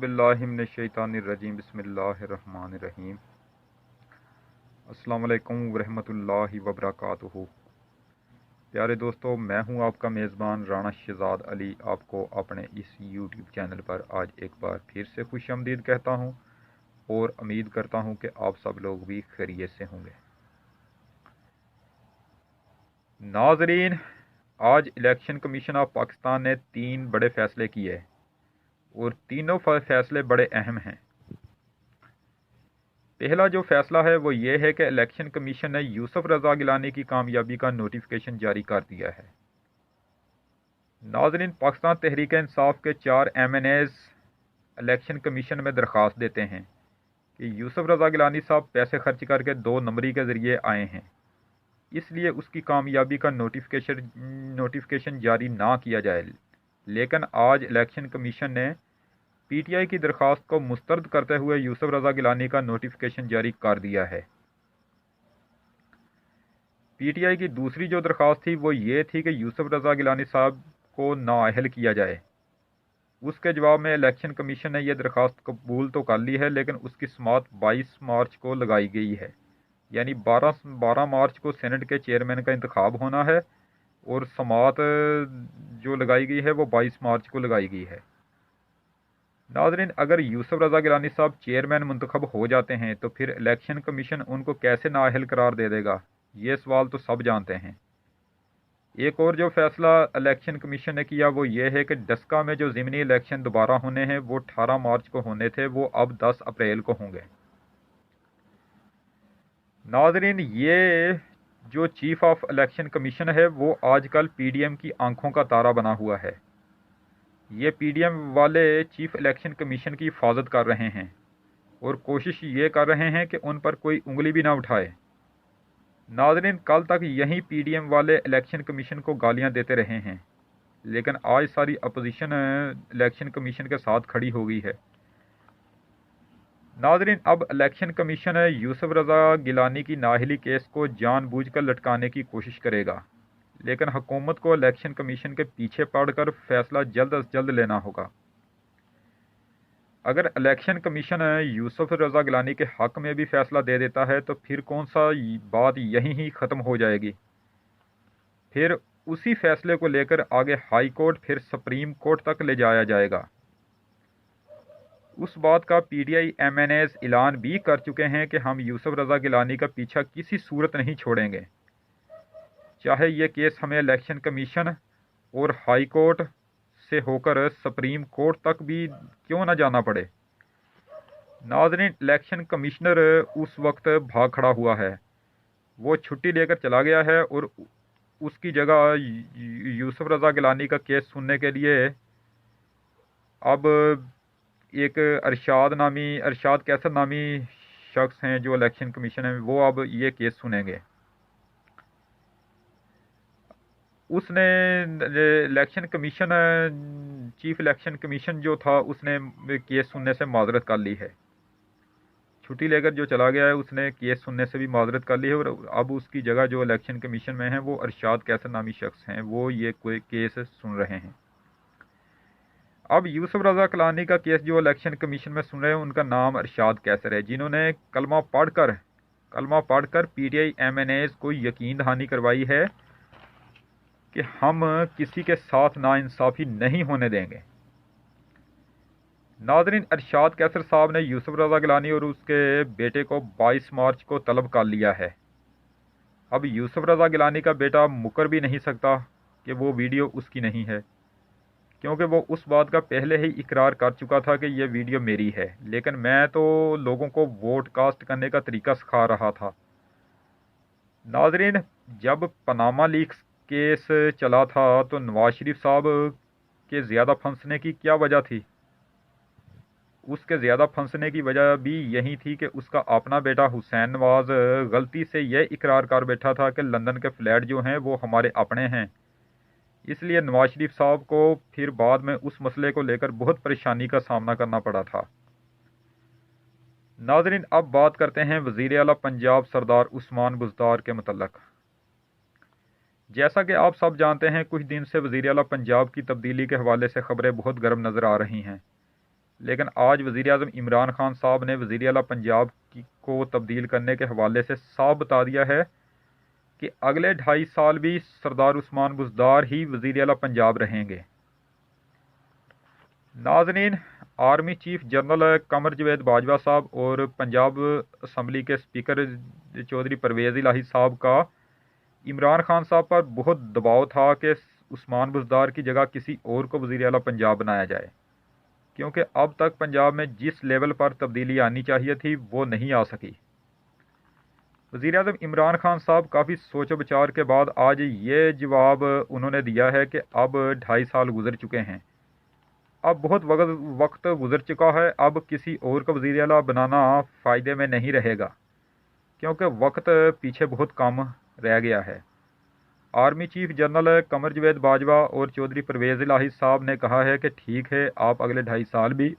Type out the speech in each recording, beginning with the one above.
औज़ुबिल्लाहि मिनश्शैतानिर्रजीम बिस्मिल्लाहिर्रहमानिर्रहीम। अस्सलामु अलैकुम वरहमतुल्लाहि वबरकातुहू। प्यारे दोस्तों, मैं हूं आपका मेज़बान राना शहजाद अली। आपको अपने इस यूट्यूब चैनल पर आज एक बार फिर से खुशामदीद कहता हूं और उम्मीद करता हूं कि आप सब लोग भी खैरियत से होंगे। नाज़रीन, आज इलेक्शन कमीशन ऑफ पाकिस्तान ने 3 बड़े फ़ैसले किए और तीनों फ़ैसले बड़े अहम हैं। पहला जो फ़ैसला है वो ये है कि इलेक्शन कमीशन ने यूसुफ रज़ा गिलानी की कामयाबी का नोटिफिकेशन जारी कर दिया है। नाज़रीन, पाकिस्तान तहरीक इंसाफ के 4 MNAs इलेक्शन कमीशन में दरख्वास्त देते हैं कि यूसुफ रज़ा गिलानी साहब पैसे खर्च करके 2 नंबरी के ज़रिए आए हैं, इसलिए उसकी कामयाबी का नोटिफिकेशन जारी ना किया जाए। लेकिन आज इलेक्शन कमीशन ने PTI की दरख्वास्त को मुस्तरद करते हुए यूसुफ रज़ा गिलानी का नोटिफिकेशन जारी कर दिया है। PTI की दूसरी जो दरख्वास्त थी वो ये थी कि यूसुफ रज़ा गिलानी साहब को नाअहल किया जाए। उसके जवाब में इलेक्शन कमीशन ने यह दरख्वास्त कबूल तो कर ली है, लेकिन उसकी समाअत 22 मार्च को लगाई गई है। यानी 12 मार्च को सेनेट के चेयरमैन का इंतखाब होना है और समाअत जो लगाई गई है वो 22 मार्च को लगाई गई है। नाज़रीन, अगर यूसुफ रज़ा गिलानी साहब चेयरमैन मुंतखब हो जाते हैं तो फिर इलेक्शन कमीशन उनको कैसे नाअहल करार दे देगा, ये सवाल तो सब जानते हैं। एक और जो फैसला इलेक्शन कमीशन ने किया वो ये है कि डस्का में जो ज़िमनी इलेक्शन दोबारा होने हैं वो 18 मार्च को होने थे, वो अब 10 अप्रैल को होंगे। नाज़रीन, ये जो चीफ ऑफ इलेक्शन कमीशन है वो आजकल PDM की आंखों का तारा बना हुआ है। ये PDM वाले चीफ इलेक्शन कमीशन की हिफाजत कर रहे हैं और कोशिश ये कर रहे हैं कि उन पर कोई उंगली भी ना उठाए। नाज़रीन, कल तक यही PDM वाले इलेक्शन कमीशन को गालियां देते रहे हैं, लेकिन आज सारी अपोजिशन इलेक्शन कमीशन के साथ खड़ी हो गई है। नाज़रीन, अब इलेक्शन कमीशन यूसुफ रज़ा गिलानी की नाअहली केस को जानबूझकर लटकाने की कोशिश करेगा, लेकिन हुकूमत को इलेक्शन कमीशन के पीछे पड़कर फैसला जल्द अज जल्द लेना होगा। अगर इलेक्शन कमीशन यूसुफ रज़ा गिलानी के हक़ में भी फैसला दे देता है तो फिर कौन सा बात यहीं ही ख़त्म हो जाएगी। फिर उसी फैसले को लेकर आगे हाई कोर्ट फिर सुप्रीम कोर्ट तक ले जाया जाएगा। उस बात का PTI MNAs ऐलान भी कर चुके हैं कि हम यूसुफ रज़ा गिलानी का पीछा किसी सूरत नहीं छोड़ेंगे, चाहे ये केस हमें इलेक्शन कमीशन और हाई कोर्ट से होकर सुप्रीम कोर्ट तक भी क्यों ना जाना पड़े। नाज़रीन, इलेक्शन कमिश्नर उस वक्त भाग खड़ा हुआ है, वो छुट्टी लेकर चला गया है और उसकी जगह यूसुफ रज़ा गिलानी का केस सुनने के लिए अब एक अरशाद कैसर नामी शख्स हैं जो इलेक्शन कमीशन है, वो अब ये केस सुनेंगे। उसने election commission chief election commission जो था उसने केस सुनने से माजरत कर ली है। छुट्टी लेकर जो चला गया है उसने केस सुनने से भी माजरत कर ली है और अब उसकी जगह जो इलेक्शन कमीशन में है वो अरशाद कैसर नामी शख्स हैं, वो ये कोई केस सुन रहे हैं। अब यूसुफ रज़ा गिलानी का केस जो इलेक्शन कमीशन में सुन रहे हैं उनका नाम अरशाद कैसर है, जिन्होंने कलमा पढ़कर PTI MNAs को यकीन दहानी करवाई है कि हम किसी के साथ नाइंसाफ़ी नहीं होने देंगे। नाज़रीन, अरशाद कैसर साहब ने यूसुफ रज़ा गिलानी और उसके बेटे को 22 मार्च को तलब कर लिया है। अब यूसुफ रज़ा गिलानी का बेटा मुकर भी नहीं सकता कि वो वीडियो उसकी नहीं है, क्योंकि वो उस बात का पहले ही इकरार कर चुका था कि ये वीडियो मेरी है, लेकिन मैं तो लोगों को वोट कास्ट करने का तरीका सिखा रहा था। नाज़रीन, जब पनामा लीक्स केस चला था तो नवाज शरीफ साहब के ज़्यादा फंसने की क्या वजह थी? उसके ज़्यादा फंसने की वजह भी यही थी कि उसका अपना बेटा हुसैन नवाज गलती से यह इकरार कर बैठा था कि लंदन के फ्लैट जो हैं वो हमारे अपने हैं, इसलिए नवाज शरीफ साहब को फिर बाद में उस मसले को लेकर बहुत परेशानी का सामना करना पड़ा था। नाज़रीन, अब बात करते हैं वज़ीर आला पंजाब सरदार उस्मान बुज़दार के मुतल्लक़। जैसा कि आप सब जानते हैं, कुछ दिन से वज़ीर आला पंजाब की तब्दीली के हवाले से ख़बरें बहुत गर्म नज़र आ रही हैं। لیکن آج وزیر اعظم عمران خان صاحب نے وزیر اعلیٰ پنجاب کو تبدیل کرنے کے حوالے سے صاف بتا دیا ہے کہ اگلے 2.5 سال بھی سردار عثمان بزدار ہی وزیر اعلیٰ پنجاب رہیں گے۔ ناظرین، army chief general Qamar Javed Bajwa صاحب اور پنجاب اسمبلی کے اسپیکر چودھری پرویز الہی صاحب کا عمران خان صاحب پر بہت دباؤ تھا کہ عثمان بزدار کی جگہ کسی اور کو وزیر اعلیٰ پنجاب بنایا جائے، کیونکہ اب تک پنجاب میں جس لیول پر تبدیلی آنی چاہیے تھی وہ نہیں آ سکی۔ وزیر اعظم عمران خان صاحب کافی سوچ و بچار کے بعد آج یہ جواب انہوں نے دیا ہے کہ اب 2.5 سال گزر چکے ہیں، اب بہت وقت گزر چکا ہے، اب کسی اور کو وزیر اعلیٰ بنانا فائدے میں نہیں رہے گا، کیونکہ وقت پیچھے بہت کم رہ گیا ہے۔ Army chief general Qamar Javed Bajwa اور چودھری پرویز الہی صاحب نے کہا ہے کہ ٹھیک ہے، آپ اگلے 2.5 سال بھی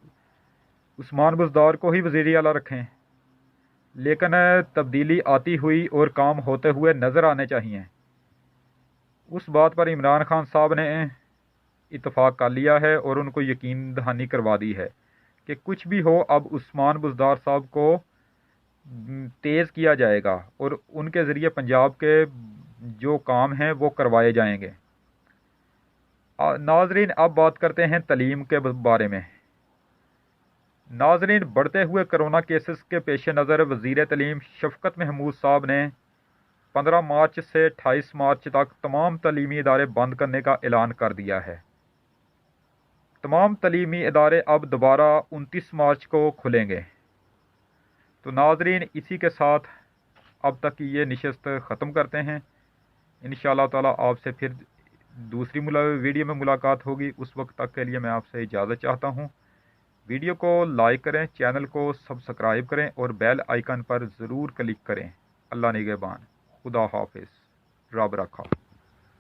عثمان بزدار کو ہی وزیر اعلیٰ رکھیں، لیکن تبدیلی آتی ہوئی اور کام ہوتے ہوئے نظر آنے چاہیے۔ اس بات پر عمران خان صاحب نے اتفاق کر لیا ہے اور ان کو یقین دہانی کروا دی ہے کہ کچھ بھی ہو اب عثمان بزدار صاحب کو تیز کیا جائے گا اور ان کے ذریعے پنجاب کے جو کام ہیں وہ کروائے جائیں گے۔ ناظرین، اب بات کرتے ہیں تعلیم کے بارے میں۔ ناظرین، بڑھتے ہوئے کرونا کیسز کے پیش نظر وزیر تعلیم شفقت محمود صاحب نے 15 مارچ سے 28 مارچ تک تمام تعلیمی ادارے بند کرنے کا اعلان کر دیا ہے۔ تمام تعلیمی ادارے اب دوبارہ 29 مارچ کو کھلیں گے۔ تو ناظرین، اسی کے ساتھ اب تک کی یہ نشست ختم کرتے ہیں۔ انشاءاللہ تعالی آپ سے پھر دوسری ویڈیو میں ملاقات ہوگی۔ اس وقت تک کے لیے میں آپ سے اجازت چاہتا ہوں۔ ویڈیو کو لائک کریں، چینل کو سبسکرائب کریں اور بیل آئیکن پر ضرور کلک کریں۔ اللہ نگہبان، خدا حافظ، رب رکھا۔